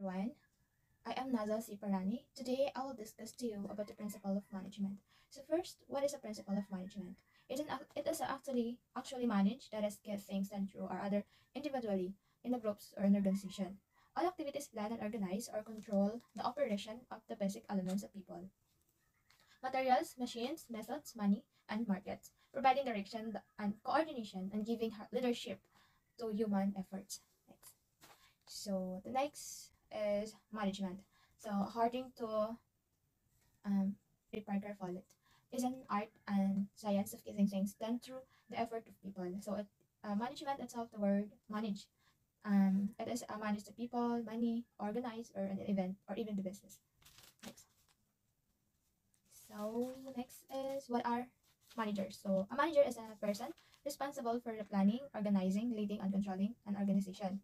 everyone. I am Naza Siparani. Today, I will discuss to you about the principle of management. So first, what is a principle of management? It is actually manage, that is, get things done through or other individually in the groups or an organization. All activities plan and organize or control the operation of the basic elements of people, materials, machines, methods, money, and markets, providing direction and coordination and giving leadership to human efforts. Next. So the next is management. So according to Parker Follett, is an art and science of getting things done through the effort of people. So management itself, the word manage, it is manage the people, money, organize, or an event, or even the business. Next. So next is what are managers. So a manager is a person responsible for the planning, organizing, leading, and controlling an organization.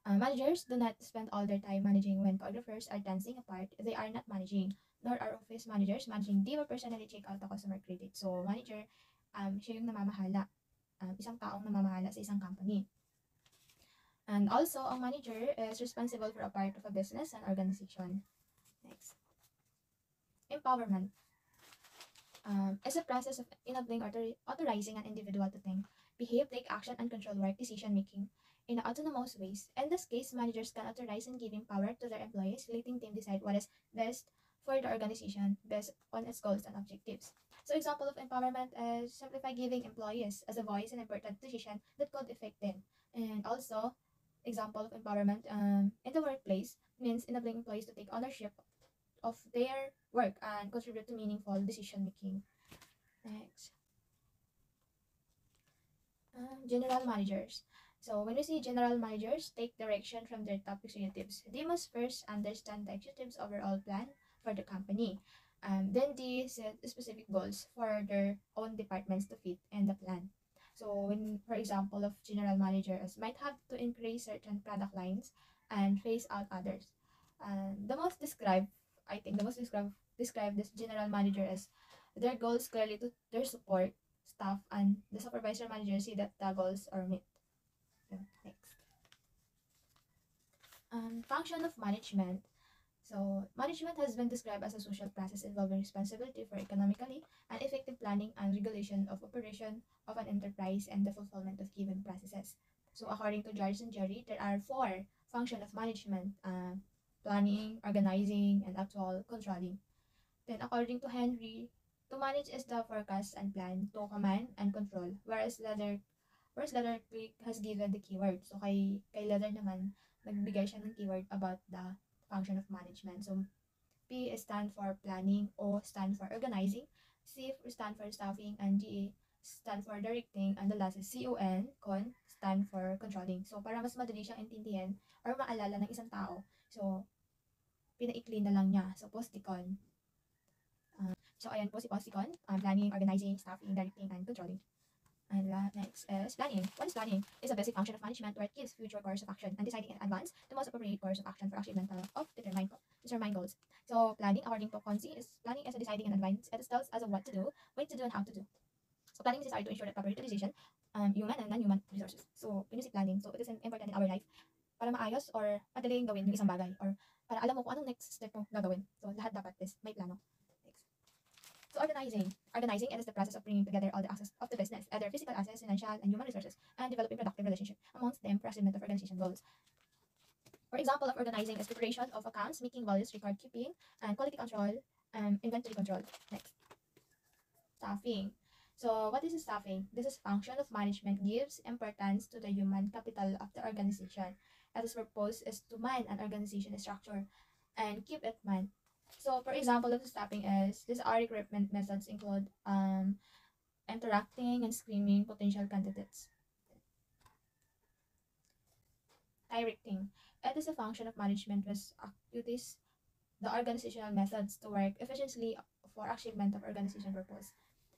Managers do not spend all their time managing when choreographers are dancing apart. They are not managing, nor are office managers managing. They will personally check out the customer credit. So, manager, siya yung namamahala. Isang taong namamahala sa isang company. And also, ang manager is responsible for a part of a business and organization. Next. Empowerment is a process of enabling or authorizing an individual to think, behave, take action, and control work decision-making in autonomous ways. In this case, managers can authorize and giving power to their employees, letting them decide what is best for the organization based on its goals and objectives. So example of empowerment is simplify giving employees as a voice in important decision that could affect them. And also, example of empowerment in the workplace means enabling employees to take ownership of their work and contribute to meaningful decision making. Next. General managers. So when we see general managers take direction from their top executives, they must first understand the executive's overall plan for the company. Then they set specific goals for their own departments to fit in the plan. So when, for example, of general managers might have to increase certain product lines and phase out others. The most describe this general manager as their goals clearly to their support staff and the supervisor manager see that the goals are met. Next. Function of management. So, management has been described as a social process involving responsibility for economically and effective planning and regulation of operation of an enterprise and the fulfillment of given processes. So, according to George and Jerry, there are four functions of management: planning, organizing, and actual controlling. Then, according to Henry, to manage is the forecast and plan, to command and control, whereas Leather Creek has given the keyword. So, kay Leather naman, nagbigay siya ng keyword about the function of management. So, P stand for planning, O stand for organizing, C stand for staffing, and G stand for directing, and the last is con stand for controlling. So, para mas madali siyang intindihan or maalala ng isang tao, so, pinaikli na lang niya. So, posticon. So, ayan po si posticon, planning, organizing, staffing, directing, and controlling. And next is planning. What is planning? It's a basic function of management where it gives future course of action and deciding in advance the most appropriate course of action for achievement of determined goals. So planning, according to Consi, is planning as a deciding in advance. It tells us what to do, when to do, and how to do. So planning is necessary to ensure that proper utilization, human and non-human resources. So when you say planning, so it is important in our life para maayos or madaling gawin yung isang bagay or para alam mo kung anong next step mo gagawin. So lahat dapat is may plano. So organizing. Organizing, it is the process of bringing together all the assets of the business, other physical assets, financial, and human resources, and developing productive relationship amongst them for achievement of organization goals. For example of organizing is preparation of accounts, making values, record keeping, and quality control, inventory control. Next. Staffing. So what is staffing? This is function of management gives importance to the human capital of the organization. And its purpose is to man an organization structure and keep it manned. So, for example of staffing is, these are recruitment methods include interacting and screening potential candidates. Directing. It is a function of management which activities the organizational methods to work efficiently for achievement of organization purpose.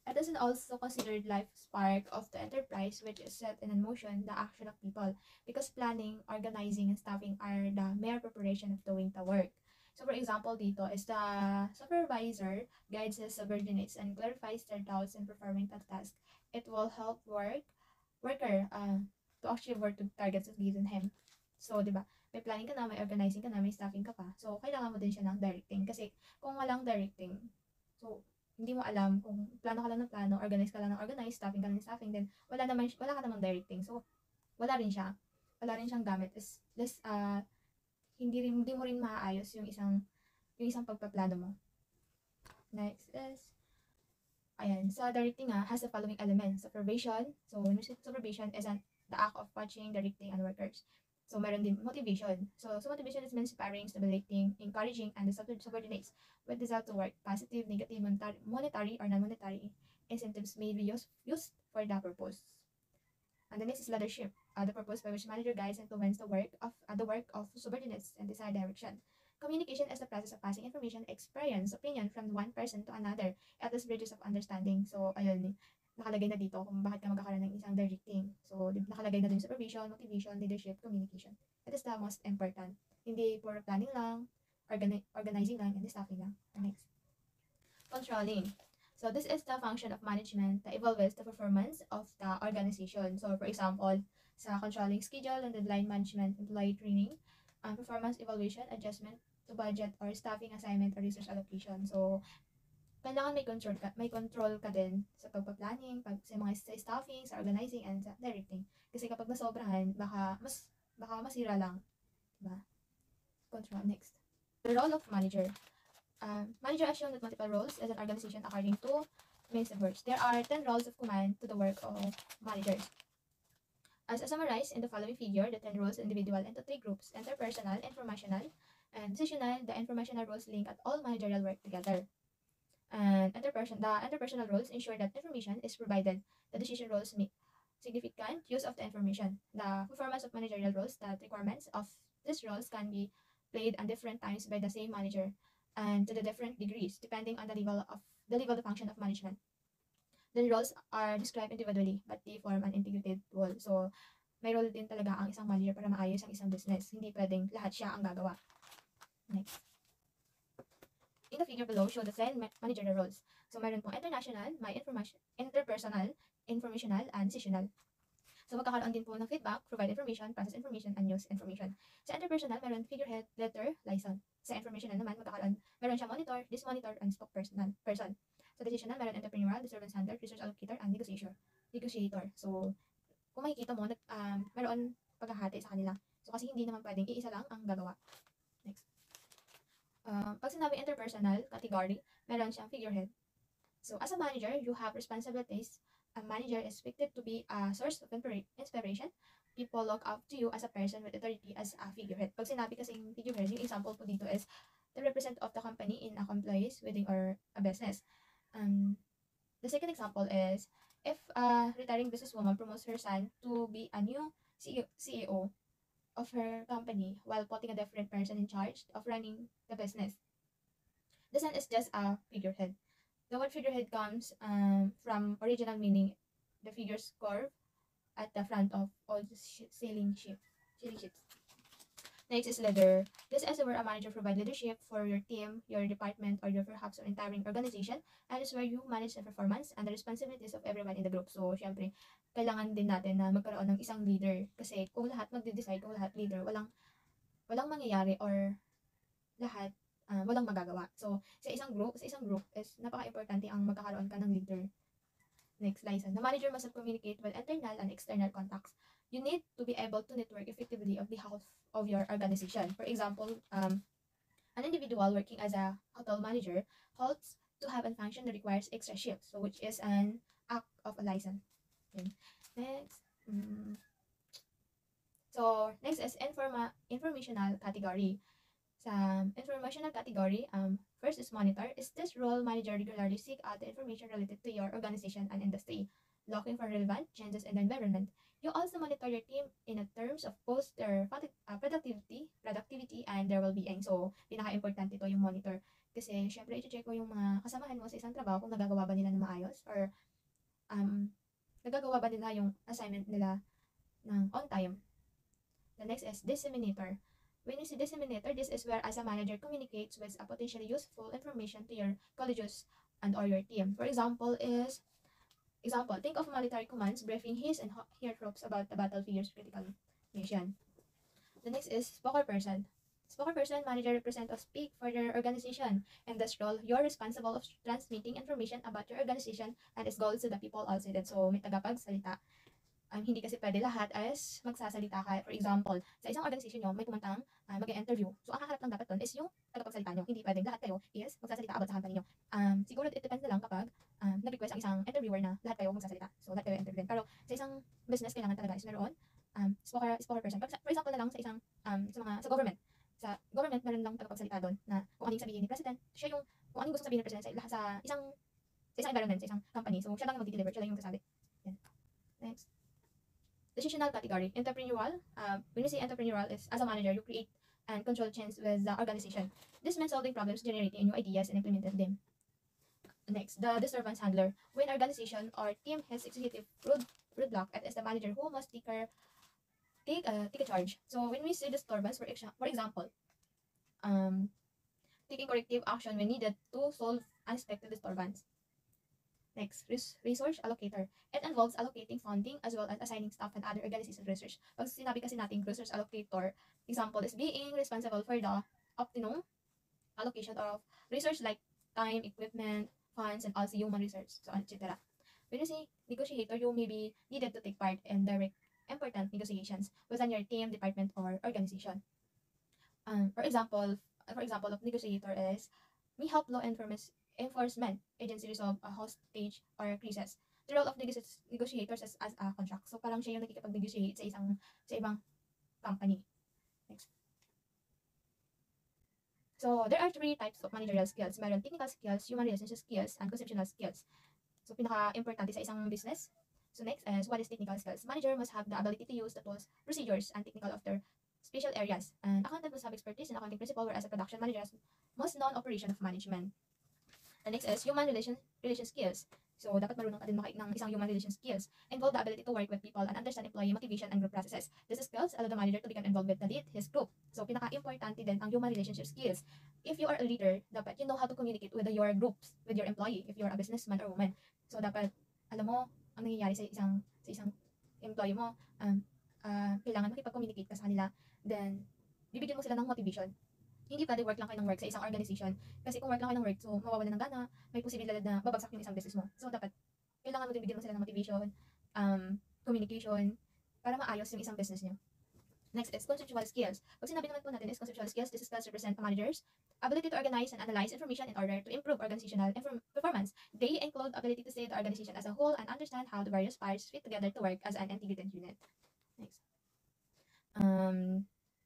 It is also considered life spark of the enterprise which is set in motion the action of people because planning, organizing, and staffing are the mere preparation of doing the work. So for example dito is the supervisor guides his subordinates and clarifies their doubts in performing the task. It will help worker to achieve work targets given him. So, di ba? may planning ka na, may organizing ka na, may staffing ka pa. So, kailangan mo din siya ng directing. Kasi, kung walang directing, so, hindi mo alam kung plano ka lang ng plano, organize ka lang ng organize, staffing ka lang ng staffing, then wala ka namang directing. So, wala rin siya. Wala rin siyang gamit. Is less, hindi mo rin maaayos yung isang pagpaplano mo. Next is, ayan, so directing has the following elements. Supervision. So, when we say supervision is the act of watching, directing, and workers. So, meron din motivation. So motivation is means inspiring, stimulating, encouraging, and the subordinates with desire to work. Positive, negative, monetary, or non-monetary incentives may be used for the purpose. And the next is leadership. The purpose by which manager guides and influence the work of subordinates in desired direction. Communication is the process of passing information, experience, opinion from one person to another at this bridges of understanding. So, ayun, nakalagay na dito kung bakit ka magkakaroon ng isang directing. So, nakalagay na din supervision, motivation, leadership, communication. That is the most important. Hindi puro planning lang, organizing lang, and staffing lang. Next. Controlling. So, this is the function of management that evaluates the performance of the organization. So, for example, sa controlling schedule and deadline management, employee training, performance evaluation, adjustment to budget or staffing assignment or resource allocation. So, kailangan may control ka din sa pagpa-planning, sa mga sa staffing, sa organizing, and sa directing. Kasi kapag nasobrahan, baka masira lang. Diba? Control. Next. The role of manager. Manager assumes that multiple roles as an organization according to Mason-Birch. There are 10 roles of command to the work of managers. As summarized in the following figure, the 10 roles individual into 3 groups: interpersonal, informational, and decisional. The informational roles link at all managerial work together. And the interpersonal roles ensure that information is provided. The decision roles make significant use of the information. The performance of managerial roles, the requirements of these roles can be played at different times by the same manager and to the different degrees depending on the level of function of management. The roles are described individually but they form an integrated whole. So, may role din talaga ang isang manager para maayos ang isang business. Hindi pwedeng lahat siya ang gagawa. Next. In the figure below, show the 10 managerial roles. So, meron pong international, may interpersonal, informational, and decisional. So, magkakaroon din po ng feedback, provide information, process information, and use information. Sa interpersonal, meron figurehead, letter, liaison. Sa informational naman, meron siya monitor, dismonitor, and spokesperson. Sa decisional, meron entrepreneurial, disturbance handler, resource allocator, and negotiator. So, kung makikita mo, meron paghahati sa kanila. So, kasi hindi naman pwedeng iisa lang ang gagawa. Next. Pag sinabi interpersonal category, meron siyang figurehead. So, as a manager, you have responsibilities. A manager is expected to be a source of inspiration. People look up to you as a person with authority as a figurehead. Pag sinabi kasing figurehead, yung example po dito is the representative of the company in a employees within or a business. The second example is if a retiring businesswoman promotes her son to be a new CEO of her company while putting a different person in charge of running the business. The son is just a figurehead. The word figurehead comes from original meaning, the figure's curve at the front of all the sailing ships. Next is leader. This is where a manager provides leadership for your team, your department, or your perhaps your entire organization, and is where you manage the performance and the responsibilities of everyone in the group. So, syempre, kailangan din natin na magkaroon ng isang leader. Kasi kung lahat magde-decide, kung lahat leader, walang mangyayari or lahat walang magagawa. So, sa isang group is napaka-importante ang magkakaroon ka ng leader. Next, liaison. The manager must communicate with internal and external contacts. You need to be able to network effectively on behalf of your organization. For example, an individual working as a hotel manager holds to have a function that requires extra shifts, so which is an act of a license. Okay. Next. So, next is informational category. Sa informational category, first is monitor. Is this role manager regularly seek out the information related to your organization and industry, looking for relevant changes in the environment? You also monitor your team in terms of both their productivity, and their well-being. So, pinaka-importante ito yung monitor. Kasi, syempre, i-check mo yung mga kasamahan mo sa isang trabaho kung nagagawa ba nila na maayos or nagagawa ba nila yung assignment nila ng on time. The next is disseminator. When you see disseminator, this is where as a manager communicates with a potentially useful information to your colleagues and or your team. For example, think of military commands briefing his and her troops about the battlefields critical mission. The next is spokesperson. Spokesperson, manager, represent or speak for their organization. In this role, you're responsible of transmitting information about your organization and its goals to the people outside it. So, may tagapagsalita. Hindi kasi pwede lahat as magsasalita ka. For example, sa isang organization nyo, may pumuntang mag-interview. So, ang haharap lang dapat doon is yung tagapagsalita nyo. Hindi pwedeng lahat kayo is magsasalita about sa company nyo. Siguro it depends na lang kapag nag-request ang isang interviewer na lahat kayo magsasalita. So, lahat kayo interview. Pero sa isang business, kailangan talaga is meron spokesperson. For example na lang sa isang sa government. Sa government, meron lang tagapagsalita doon na kung ano yung sabihin ni President. Siya yung kung ano yung gusto sabihin ni President sa isang environment, sa isang company. So, siya lang yung mag-deliver. Siya lang yung magsasabi. Yan. Next. Decisional category. Entrepreneurial. When we say entrepreneurial is as a manager, you create and control change with the organization. This means solving problems, generating new ideas, and implementing them. Next, the disturbance handler. When organization or team has executive roadblock, it is the manager who must take a charge. So when we say disturbance, for example, taking corrective action when needed to solve unexpected disturbance. Next, resource allocator. It involves allocating funding as well as assigning staff and other organization research. Pag sinabi kasi natin resource allocator, example is being responsible for the optimum allocation of research like time, equipment, funds, and also human research, so etc. When you say negotiator, you may be needed to take part in direct important negotiations within your team, department, or organization. For example of negotiator is may help law enforcement agency resolve a hostage or crisis. The role of negotiators is as a contract. So parang siya yung nakikipag-negotiate sa ibang company. Next. So there are 3 types of managerial skills. Meron technical skills, human relationship skills, and conceptual skills. So pinaka-importante sa isang business. So next is what is technical skills. Manager must have the ability to use the tools, procedures, and technical of their special areas. And accountant must have expertise in accounting principle, whereas a production manager must know operation of management. The next is human relation skills. So, dapat marunong ka din ng isang human relation skills. Involve the ability to work with people and understand employee motivation and group processes. These skills allow the manager to become involved with the lead, his group. So, pinaka-importante din ang human relationship skills. If you are a leader, dapat you know how to communicate with your groups, with your employee, if you're a businessman or woman. So, dapat, alam mo, ang nangyayari sa isang employee mo, kailangan makipag-communicate ka sa kanila. Then, bibigyan mo sila ng motivation. Hindi pwede work lang kayo ng work sa isang organization. Kasi kung work lang kayo ng work, so mawawala ng gana, may posibilidad na babagsak yung isang business mo. So dapat, kailangan mo din bigyan mo sila ng motivation, communication, para maayos yung isang business nyo. Next is conceptual skills. Pag sinabi naman po natin is conceptual skills, these skills represent a manager's ability to organize and analyze information in order to improve organizational performance. They include ability to see the organization as a whole and understand how the various parts fit together to work as an integrated unit. Next.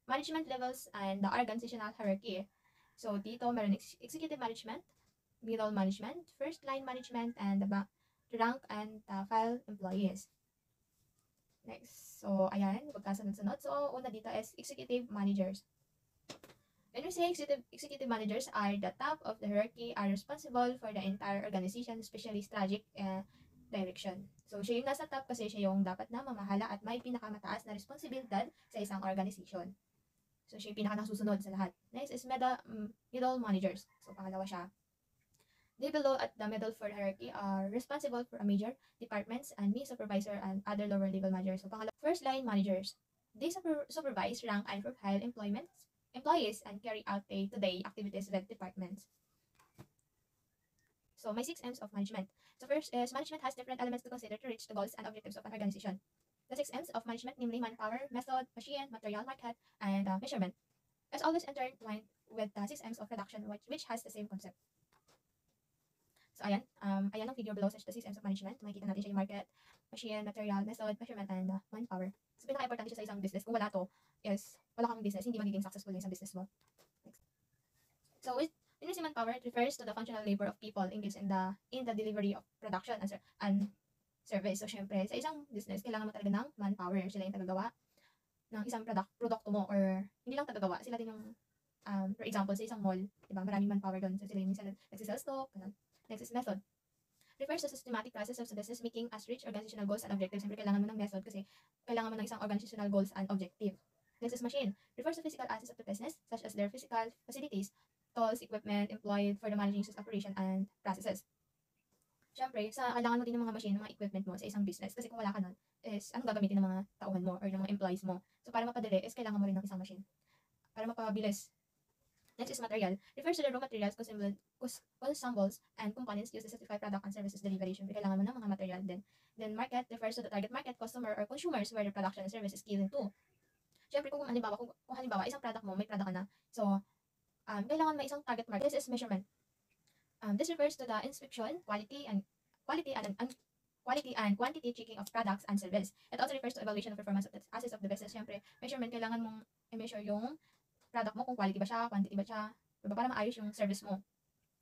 Management levels and the organizational hierarchy. So, dito meron executive management, middle management, first line management, and the rank and file employees. Next. So, ayan, magkasunod-sunod. So, una dito is executive managers. When we say executive managers are the top of the hierarchy, are responsible for the entire organization, especially strategic direction. So, siya yung nasa top kasi siya yung dapat na mamahala at may pinakamataas na responsibilidad sa isang organization. So, siya yung pinaka-nasusunod sa lahat. Next is middle managers. So, pangalawa siya. They below at the middle for hierarchy are responsible for a major departments and me supervisor and other lower level managers. So, pangalawa, first line managers. They supervise, rank, and profile employees and carry out day-to-day activities with departments. So, my 6 M's of management. So, first is management has different elements to consider to reach the goals and objectives of an organization. The 6 M's of management, namely manpower, method, machine, material, market, and measurement, is always intertwined with the 6 M's of production, which has the same concept. So, ayan ang figure below such the 6 M's of management. Makikita natin siya yung market, machine, material, method, measurement, and manpower. So, pinaka-importante siya sa isang business. Kung wala to, is wala kang business, hindi magiging successful yung isang business mo. Next. So, when you say manpower, it refers to the functional labor of people engaged in the delivery of production and service. So, syempre, sa isang business, kailangan mo talaga ng manpower. Sila yung tagagawa ng isang produkto mo, or hindi lang tagagawa, sila din yung, for example, sa isang mall, diba, maraming manpower doon. So, sila yung nagsisell stock, ganun. Next is method. Refers to systematic process of the business making us reach organizational goals and objectives. Siyempre, kailangan mo ng method kasi kailangan mo ng isang organizational goals and objective. Next is machine. Refers to physical assets of the business, such as their physical facilities, tools, equipment employed for the managing operation and processes. Siyempre, kailangan mo din ng mga machine, ng mga equipment mo sa isang business. Kasi kung wala ka nun, is anong gagamitin ng mga tauhan mo or ng mga employees mo. So, para mapadali, is kailangan mo rin ng isang machine. Para mapabilis. Next is material. Refers to the raw materials, consumables, and components used to certify product and services delivery. Siyempre, kailangan mo ng mga material din. Then, market refers to the target market, customer, or consumers where the production and service is given to. Siyempre, kung halimbawa, isang product mo, may product ka na. So, kailangan may isang target market. This is measurement. This refers to the inspection, quality and quantity checking of products and service. It also refers to evaluation of performance of the assets of the business. Siyempre, measurement, kailangan mong i-measure yung product mo, kung quality ba siya, quantity ba siya, diba, para maayos yung service mo,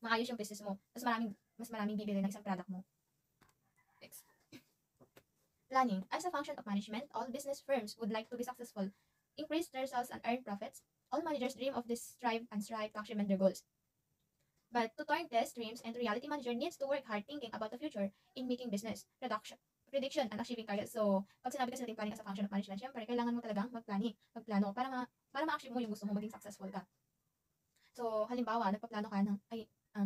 maayos yung business mo, mas maraming bibili ng isang product mo. Next. Planning. As a function of management, all business firms would like to be successful, increase their sales and earn profits. All managers dream of this, strive to achieve their goals. But to turn these dreams into reality, manager needs to work hard thinking about the future in making business, prediction, and achieving targets. So, pag sinabi kasi natin planning as a function of management, syempre, kailangan mo talagang magplano, para ma-achieve mo yung gusto mo, maging successful ka. So, halimbawa, nagpaplano ka ng,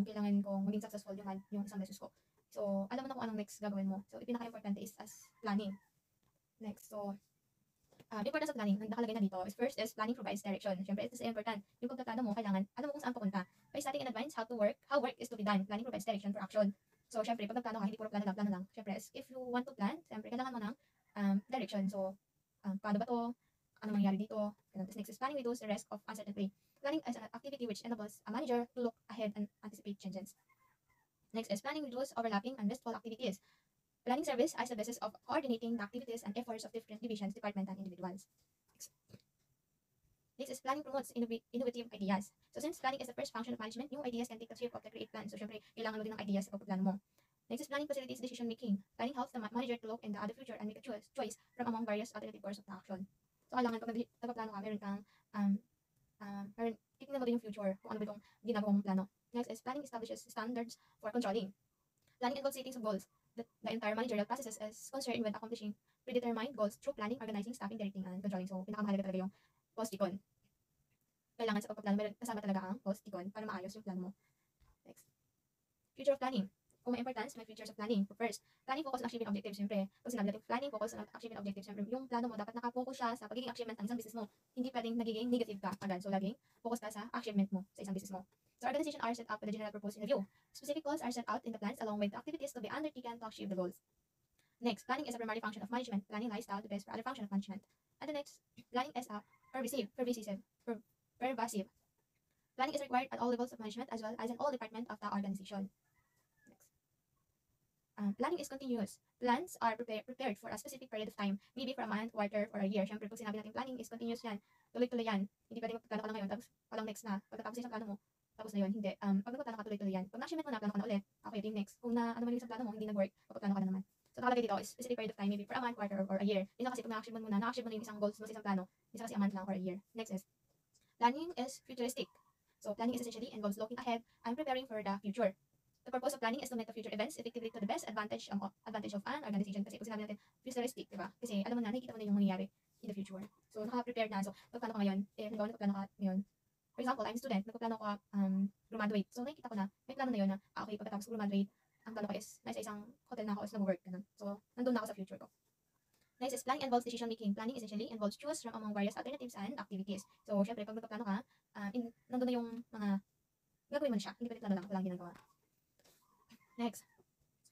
kailangan kong maging successful yung isang business ko. So, alam mo na kung anong next gagawin mo. So, pinaka-importante is as planning. Next, so, importance of planning, nakalagay na dito, is first is planning provides direction. Siyempre, ito is important. Yung pagplano mo, kailangan, alam mo kung saan papunta. By studying in advance how work is to be done. Planning provides direction for action. So, siyempre, pag nagplano ka, hindi puro plano lang. Siyempre, if you want to plan, siyempre, kailangan mo ng direction. So, paano ba to? Ano mangyayari dito? This next is planning reduces the risk of uncertainty. Planning is an activity which enables a manager to look ahead and anticipate changes. Next is planning reduces overlapping and wasteful activities. Planning service as the basis of coordinating the activities and efforts of different divisions, departments, and individuals. Next is planning promotes innovative ideas. So since planning is the first function of management, new ideas can take the shape of the create plan. So syempre, kailangan mo din ng ideas sa pagpaplano mo. Next is planning facilitates decision making. Planning helps the manager to look in the other future and make a choice from among various alternative courses of the action. So kailangan pag nagpaplano ka, meron kang titignan mo din yung future, kung ano ba itong ginagawa mong plano. Next is planning establishes standards for controlling. Planning involves setting of goals. The entire managerial process is concerned with accomplishing predetermined goals through planning, organizing, staffing, directing, and controlling. So, pinakamahalaga talaga yung post-icon. Kailangan sa pagpaplano, meron kasama talaga ang post-icon para maayos yung plano mo. Next. Future of planning. Kung may importance, may features of planning. First, planning focus on achieving objectives. Siyempre, pag sinabi natin planning focus on achieving objectives, siyempre, yung plano mo dapat nakafocus siya sa pagiging achievement ng isang business mo. Hindi pwedeng nagiging negative ka agad. So, laging focus ka sa achievement mo sa isang business mo. So, organization are set up with the general purpose in view. Specific goals are set out in the plans along with the activities to be undertaken to achieve the goals. Next, planning is a primary function of management. Planning lies down the best for other function of management. And the next, planning is a pervasive. Planning is required at all levels of management as well as in all departments of the organization. Next. Planning is continuous. Plans are prepared for a specific period of time, maybe for a month, quarter, or a year. Siyempre, pag sinabi natin planning is continuous yan. Tuloy-tuloy yan. Hindi pwedeng magplano ka na ngayon, tapos walang next na. Pagkatapos isang plano mo, tapos na yun. Hindi. Pag nagplano ka, tuloy-tuloy yan. Pag na-achievement mo na, plano ka na ulit. Okay, din next. Kung na ano man yung isang plano mo, hindi nag-work, magplano ka na naman. So, nakalagay dito is specific period of time, maybe for a month, quarter, or a year. Yun kasi pag na-achieve mo na yung isang goals mo sa isang plano, isa kasi a month lang or a year. Next is, planning is futuristic. So, planning is essentially involves looking ahead and preparing for the future. The purpose of planning is to make the future events effectively to the best advantage of an organization. Kasi pag sinabi natin, futuristic, di ba? Kasi alam mo na, nakikita mo na yung mangyayari in the future. So, naka-prepared na. So, pagplano ka ngayon, halimbawa nagpaplano ka ngayon. For example, I'm a student, nagpaplano ko graduate. So, nakikita ko na, may plano na yun na, okay, pagkatapos ko graduate, ang plano ko is, nasa isang hotel na ako, is nag-work, ganun. So, nandun na ako sa future ko. Next is planning involves decision making. Planning essentially involves choose from among various alternatives and activities. So, syempre, pag nagpaplano ka, nandun na yung mga gagawin mo na siya. Hindi pwede plano lang, walang ginagawa. Next,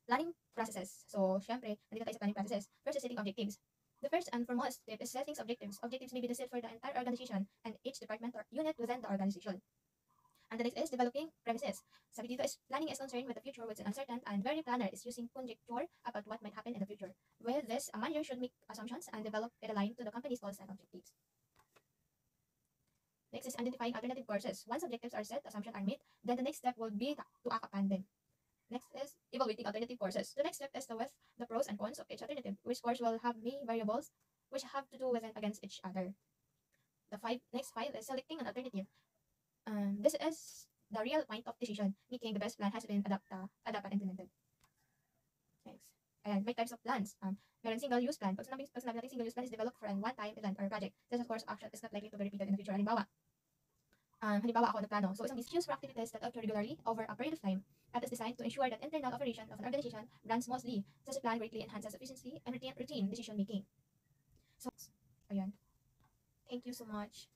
planning processes. So, syempre, nandito tayo sa planning processes. First is setting objectives. The first and foremost step is setting objectives. Objectives may be the set for the entire organization and each department or unit within the organization. And the next is developing premises. Sabi dito is planning is concerned with the future which is uncertain and very planner is using conjecture about what might happen in the future. With this, a manager should make assumptions and develop it aligned to the company's goals and objectives. Next is identifying alternative courses. Once objectives are set, assumptions are made, then the next step will be to act upon them. Next is evaluating alternative courses. The next step is to weigh the pros and cons of each alternative. Which course will have many variables which have to do with and against each other. Next five is selecting an alternative. This is the real point of decision making. The best plan has been adapted and implemented. Next. And may types of plans. Meron single-use plan. Pag sinabi natin single-use plan is developed for a one-time event or project. This of course action is not likely to be repeated in the future. Halimbawa, halimbawa ako nagplano. So, isang list used for activities that occur regularly over a period of time and is designed to ensure that internal operation of an organization runs smoothly. Such a plan greatly enhances efficiency and routine decision making. So, ayan. Thank you so much.